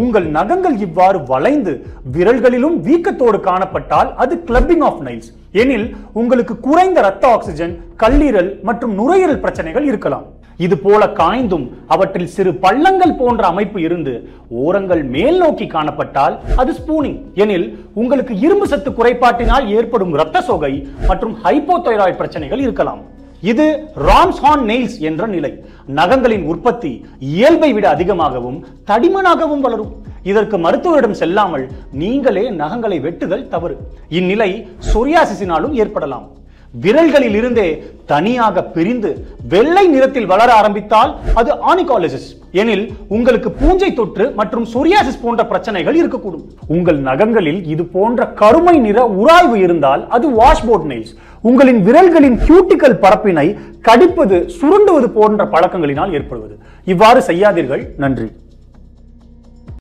உங்கள் நகங்கள் இவ்வாறு வளைந்து விரல்களிலும் வீக்கத்தோடு காணப்பட்டால் அது கிளப்பிங் ஆஃப் நைல்ஸ். எனில் உங்களுக்கு குறைந்த இரத்த ஆக்சிஜன், கல்லீரல் மற்றும் நுரையீரல் பிரச்சனைகள் இருக்கலாம். இது போல காய்ந்தும் அவற்றில் சிறு பள்ளங்கள் போன்ற அமைப்பு இருந்து ஓரங்கள் மேல் நோக்கி காணப்பட்டால் அது ஸ்பூனிங். எனில் உங்களுக்கு இரும்பு சத்து குறைபாட்டினால் ஏற்படும் இரத்த சோகை மற்றும் ஹைப்போதைராய்டு பிரச்சனைகள் இருக்கலாம். இது ராம்ஸ்ஹார்ன் நெயில்ஸ் என்ற நிலை. நகங்களின் உற்பத்தி இயல்பை விட அதிகமாகவும் தடிமனாகவும் வளரும். இதற்கு மருத்துவரிடம் செல்லாமல் நீங்களே நகங்களை வெட்டுதல் தவறு. இந்நிலை சொரியாசிஸினாலும் ஏற்படலாம். விரல்களில் இருந்தே தனியாக பிரிந்து வெள்ளை நிறத்தில் வளர ஆரம்பித்தால் அது ஆனிகாலிசிஸ். எனில் உங்களுக்கு பூஞ்சை தொற்று மற்றும் சொரியாசிஸ் போன்ற பிரச்சனைகள் இருக்கக்கூடும். உங்கள் நகங்களில் இது போன்ற கருமை நிற உராய்வு இருந்தால் அது வாஷ்போர்ட் நெயில்ஸ். உங்களின் விரல்களின் கியூட்டிக்கல் பரப்பினை கடிப்பது, சுருண்டுவது போன்ற பழக்கங்களினால் ஏற்படுவது. இவ்வாறு செய்யாதீர்கள். நன்றி.